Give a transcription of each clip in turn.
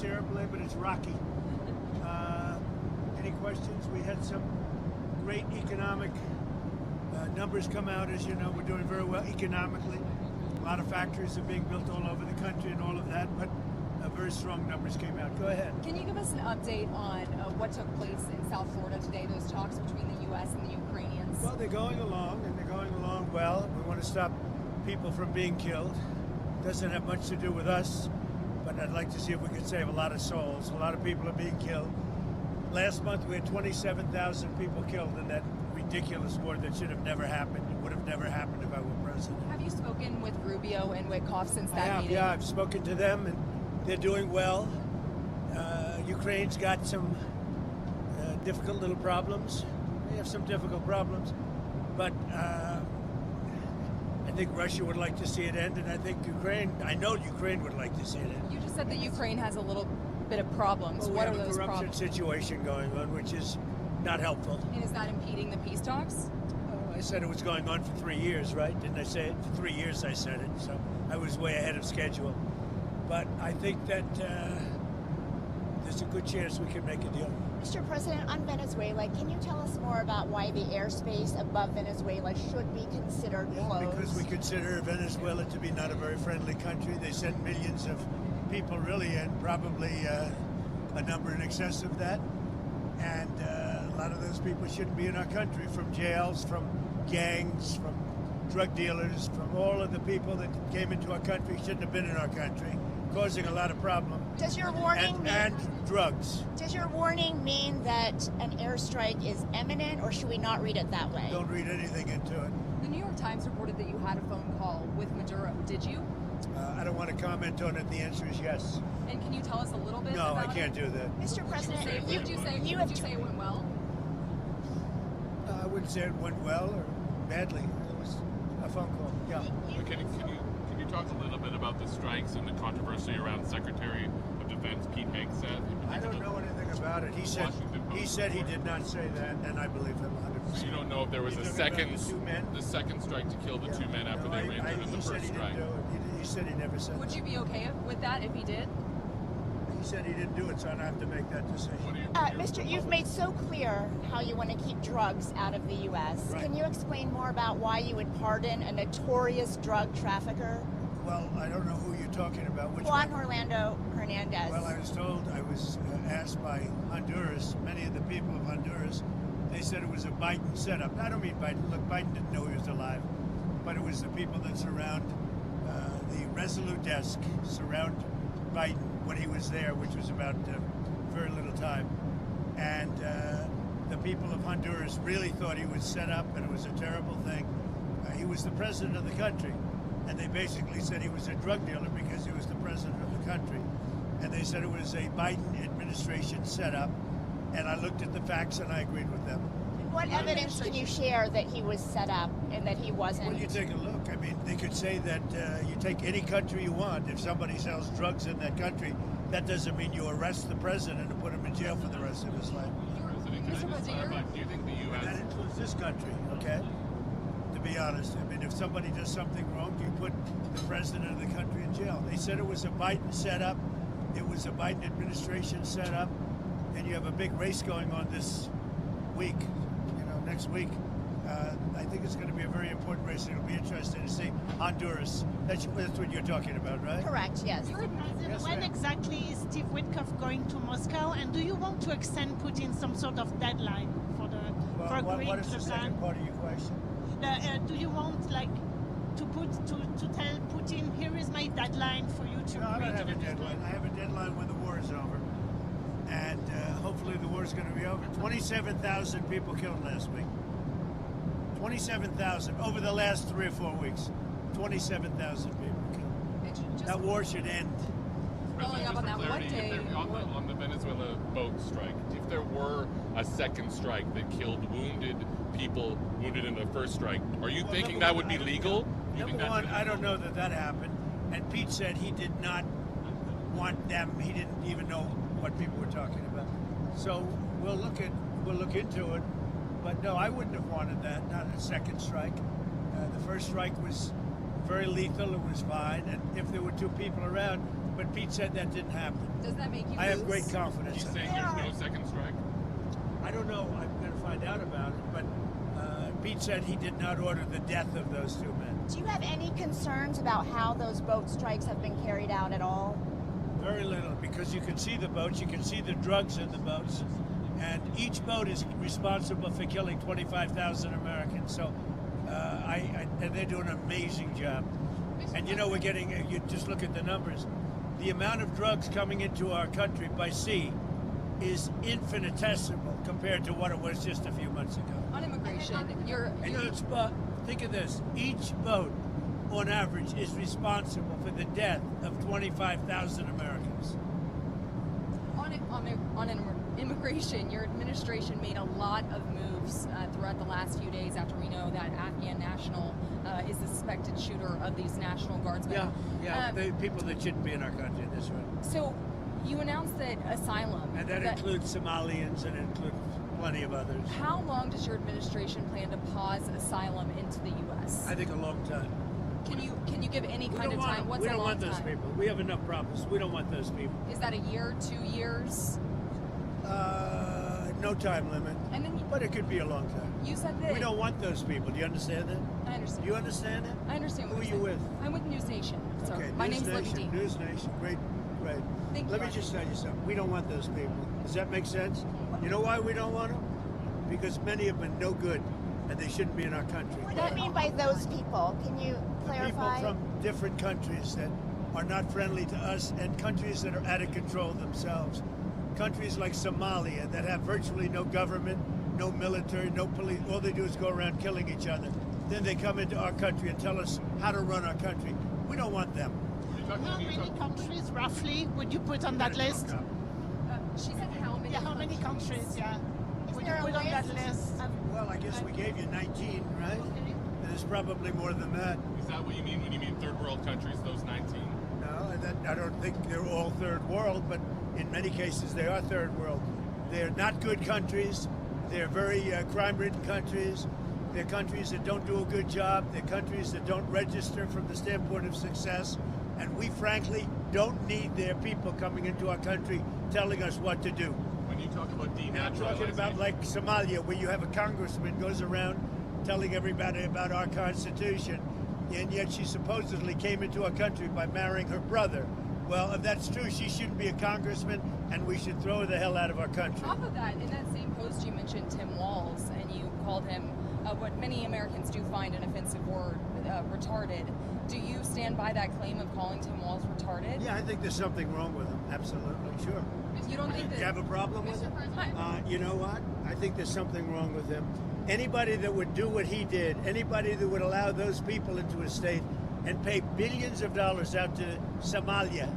nice airplane, but it's rocky. Any questions? We had some great economic numbers come out. As you know, we're doing very well economically. A lot of factories are being built all over the country and all of that, but very strong numbers came out. Go ahead. Can you give us an update on what took place in South Florida today, those talks between the U.S. and the Ukrainians? Well, they're going along, and they're going along well. We want to stop people from being killed. Doesn't have much to do with us, but I'd like to see if we could save a lot of souls. A lot of people are being killed. Last month, we had 27,000 people killed in that ridiculous war that should have never happened. It would have never happened if I were president. Have you spoken with Rubio and Witkoff since that meeting? Yeah, I've spoken to them, and they're doing well. Ukraine's got some difficult little problems. They have some difficult problems, but I think Russia would like to see it end, and I know Ukraine would like to see it end. You just said that Ukraine has a little bit of problems. Well, what are we have those a corruption problems? situation going on, which is not helpful. And is that impeding the peace talks? I said it was going on for 3 years, right? Didn't I say it? For 3 years I said it, so I was way ahead of schedule. But I think that there's a good chance we can make a deal. Mr. President, on Venezuela, can you tell us more about why the airspace above Venezuela should be considered closed? Because we consider Venezuela to be not a very friendly country. They send millions of people really in, probably a number in excess of that. And a lot of those people shouldn't be in our country, from jails, from gangs, from drug dealers, from all of the people that came into our country shouldn't have been in our country, causing a lot of problem. Does your warning and drugs. Does your warning mean that an airstrike is imminent, or should we not read it that way? Don't read anything into it. The New York Times reported that you had a phone call with Maduro. Did you? I don't want to comment on it. The answer is yes. And can you tell us a little bit No, about I can't do that. Mr. President, Would you say it went well? I wouldn't say it went well or badly. It was a phone call. Yeah. Can you talk a little bit about the strikes and the controversy around Secretary of Defense Pete Hegseth? I don't know anything about it. He said he did not say that, and I believe him 100%. So you don't know if there was the second strike to kill the two men after they ran through the first strike? He said he never said that. Would you be okay with that if he did? He said he didn't do it, so I don't have to make that decision. Mr. You've made so clear how you want to keep drugs out of the U.S. Right. Can you explain more about why you would pardon a notorious drug trafficker? Well, I don't know who you're talking about. Which Juan one? Orlando Hernandez. Well, I was asked by Honduras, many of the people of Honduras, they said it was a Biden setup. I don't mean Biden. Look, Biden didn't know he was alive, but it was the people that surround the Resolute desk, surround Biden when he was there, which was about very little time. And the people of Honduras really thought he was set up, and it was a terrible thing. He was the president of the country, and they basically said he was a drug dealer because he was the president of the country. And they said it was a Biden administration setup, and I looked at the facts and I agreed with them. What evidence can you share that he was set up and that he wasn't? Well, you take a look. I mean, they could say that you take any country you want. If somebody sells drugs in that country, that doesn't mean you arrest the president and put him in jail for the rest of his life. Do you think the U.S. That includes this country, okay? To be honest, I mean, if somebody does something wrong, you put the president of the country in jail. They said it was a Biden setup. It was a Biden administration setup, and you have a big race going on this week. Next week. I think it's going to be a very important race. It'll be interesting to see Honduras. That's what you're talking about, right? Correct, yes. Mr. President, Yes, when ma'am. exactly is Steve Witkoff going to Moscow, and do you want to extend Putin some sort of deadline for agreeing what to is the the plan? second part of your question? Do you want to tell Putin, here is my deadline for you to No, I agree don't to have the a deadline. deadline? I have a deadline when the war is over. And hopefully the war is going to be over. 27,000 people killed last week. 27,000 over the last 3 or 4 weeks. 27,000 people killed. That war should end. Following up on that, what day? On the Venezuela boat strike, if there were a second strike that killed people wounded in the first strike, are you thinking that would be legal? Number one, I don't know that happened. And Pete said he did not want them. He didn't even know what people were talking about. So we'll look into it. But no, I wouldn't have wanted that. Not a second strike. The first strike was very lethal. It was fine. And if there were two people around, but Pete said that didn't happen. Does that make you I have lose? great confidence. He's in saying that. there's no second strike? I don't know. I'm going to find out about it, but Pete said he did not order the death of those two men. Do you have any concerns about how those boat strikes have been carried out at all? Very little, because you can see the boats, you can see the drugs in the boats, and each boat is responsible for killing 25,000 Americans. So, and they're doing an amazing job. And you know, we're getting, you just look at the numbers. The amount of drugs coming into our country by sea is infinitesimal compared to what it was just a few months ago. On immigration, And think of this, each boat, on average, is responsible for the death of 25,000 Americans. on immigration, your administration made a lot of moves throughout the last few days after we know that Afghan national is the suspected shooter of these National Guardsmen. The people that shouldn't be in our country, this one. So you announced that asylum. And that includes Somalians and it includes plenty of others. How long does your administration plan to pause asylum into the U.S.? I think a long time. Can you give any kind of time? What's we a don't long want those time? people. We have enough problems. We don't want those people. Is that a year, 2 years? No time limit. And then But it could be a long time. you said that We don't want those people. Do you understand that? I understand. Do you understand that? I understand. Who what are you're you saying. with? I'm with News Nation. So Okay, my News name's Libby Nation. D. News Nation. Great. Thank Let you. me just tell you something. We don't want those people. Does that make sense? You know why we don't want them? Because many of them are no good, and they shouldn't be in our country. What do you mean by those people? Can you clarify? People from different countries that are not friendly to us, and countries that are out of control themselves. Countries like Somalia that have virtually no government, no military, no police. All they do is go around killing each other. Then they come into our country and tell us how to run our country. We don't want them. How many countries, roughly, would you put on that list? She said how many? Yeah, how many countries, yeah, would you there a put on that list list? Well, I guess we gave you 19, right? And there's probably more than that. Is that what you mean when you mean third world countries, those 19? No, I don't think they're all third world, but in many cases they are third world. They're not good countries. They're very crime-ridden countries. They're countries that don't do a good job. They're countries that don't register from the standpoint of success. And we, frankly, don't need their people coming into our country telling us what to do. When you talk about And I'm talking denaturalization, about like Somalia, where you have a congressman goes around telling everybody about our Constitution, and yet she supposedly came into our country by marrying her brother. Well, if that's true, she shouldn't be a congressman, and we should throw her the hell out of our country. Off of that, in that same post, you mentioned Tim Walz, and you called him what many Americans do find an offensive word, retarded. Do you stand by that claim of calling Tim Walz retarded? Yeah, I think there's something wrong with him. Absolutely, sure. You don't think that? You have a problem with him? You know what? I think there's something wrong with him. Anybody that would do what he did, anybody that would allow those people into his state and pay billions of dollars out to Somalia.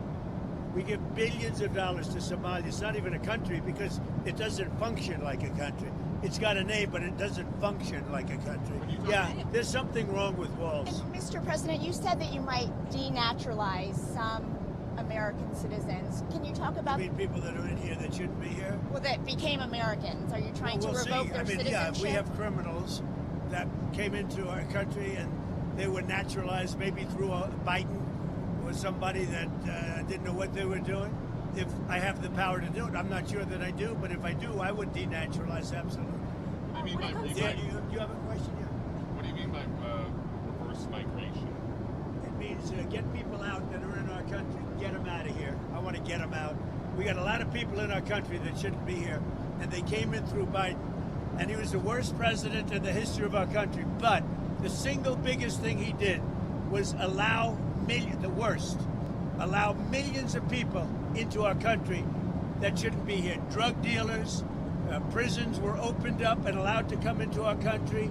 We give billions of dollars to Somalia. It's not even a country because it doesn't function like a country. It's got a name, but it doesn't function like a country. Yeah, there's something wrong with Walz. And Mr. President, you said that you might denaturalize some American citizens. Can you talk about I mean, people that are in here that shouldn't be here? well, that became Americans? Are you trying We'll to revoke see. their I mean, citizenship? yeah, we have criminals that came into our country and they were naturalized maybe through Biden or somebody that didn't know what they were doing. If I have the power to do it, I'm not sure that I do, but if I do, I would denaturalize absolutely. what do you mean by Yeah, do you have a question? Yeah. what do you mean by reverse migration? It means get people out that are in our country, get them out of here. I want to get them out. We got a lot of people in our country that shouldn't be here, and they came in through Biden, and he was the worst president in the history of our country. But the single biggest thing he did was allow millions of people into our country that shouldn't be here. Drug dealers, prisons were opened up and allowed to come into our country.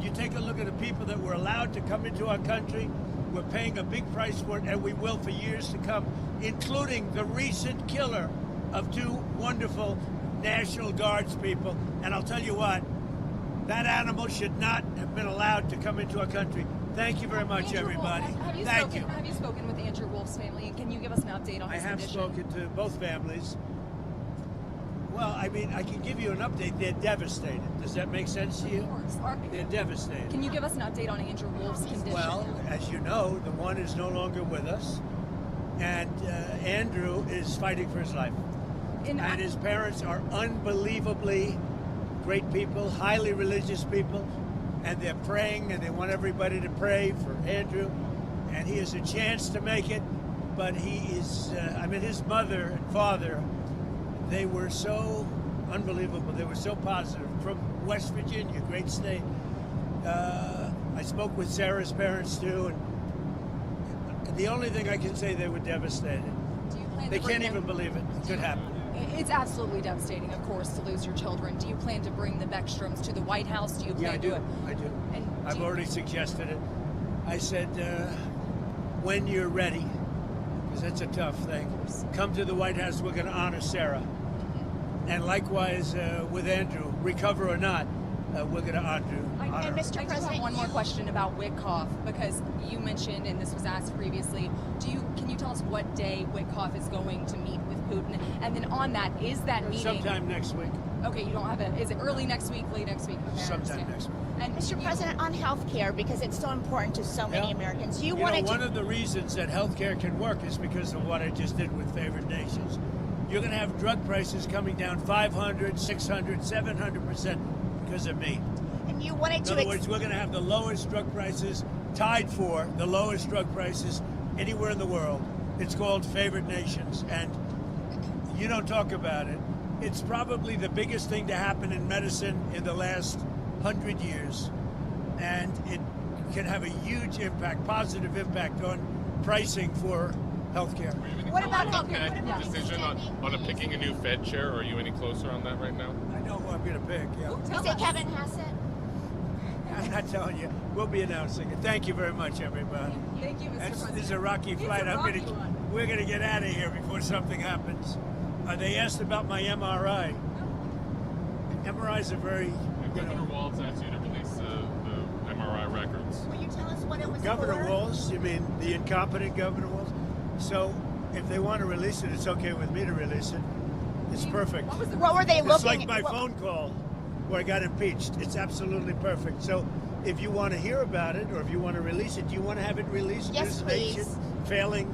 You take a look at the people that were allowed to come into our country. We're paying a big price for it, and we will for years to come, including the recent killer of two wonderful National Guards people. And I'll tell you what, that animal should not have been allowed to come into our country. Thank you very much, Andrew everybody. Wolf, Thank you. Have you spoken with Andrew Wolf's family? And can you give us an update on I his have condition? spoken to both families. Well, I mean, I can give you an update. They're devastated. Does that make sense to you? Of course. They're devastated. Can you give us an update on Andrew Wolf's condition? Well, as you know, the one is no longer with us. And Andrew is fighting for his life. And his parents are unbelievably great people, highly religious people, and they're praying, and they want everybody to pray for Andrew. And he has a chance to make it, but he is, his mother and father, they were so unbelievable. They were so positive. From West Virginia, great state. I spoke with Sarah's parents too, and the only thing I can say, they were devastated. Do you plan They to bring can't them- even believe it. It could happen. It's absolutely devastating, of course, to lose your children. Do you plan to bring the Beckstroms to the White House? Do you plan Yeah, I do. to? I do. And I've already suggested it. I said, when you're ready, because it's a tough thing, come to the White House. We're going to honor Sarah. And likewise with Andrew, recover or not, we're going to honor And her. Mr. I just have President, one more question about Witkoff, because you mentioned, and this was asked previously, can you tell us what day Witkoff is going to meet with Putin? And then on that, is that meeting... Sometime next week. Okay, you don't have it. Is it early next week, late next week? Okay, I Sometime understand. next week. And Mr. President, on health care, because it's so important to so many Yeah. Americans, You know, wanted one to... of the reasons that healthcare can work is because of what I just did with favored nations. You're going to have drug prices coming down 500, 600, 700% because of me. And you wanted In to... other words, we're going to have the lowest drug prices, tied for the lowest drug prices anywhere in the world. It's called favored nations, and you don't talk about it. It's probably the biggest thing to happen in medicine in the last 100 years, and it can have a huge impact, positive impact on pricing for healthcare. What about What healthcare? What about decision on picking a new Fed chair? Are you any closer on that right now? I know who I'm going to pick, yeah. You say Kevin Hassett? I'm not telling you. We'll be announcing it. Thank you very much, everybody. Thank you, Mr. President. This is a rocky flight. We're going to get out of here before something happens. They asked about my MRI. MRIs are very... Governor Walz asked you to release the MRI records. Will you tell us what it was Governor for? Walz? You mean the incompetent Governor Walz? So if they want to release it, it's okay with me to release it. It's perfect. What were they It's looking like my phone call where I got impeached. It's absolutely perfect. So if you want to hear about it or if you want to release it, do you want to have it released? Yes, News Nation? please.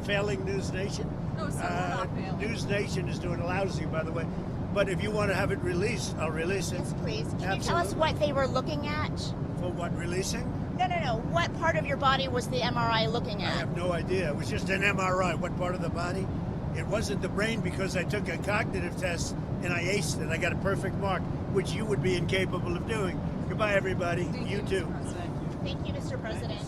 Failing News Nation? No, sir, we're not failing. News Nation is doing lousy, by the way. But if you want to have it released, I'll release it. Yes, please. Can you tell us Absolutely. what they were looking at? For what, releasing? No. What part of your body was the MRI looking I at? have no idea. It was just an MRI. What part of the body? It wasn't the brain because I took a cognitive test and I aced it. I got a perfect mark, which you would be incapable of doing. Goodbye, everybody. Thank You Mr. too. President. Thank you, Mr. President.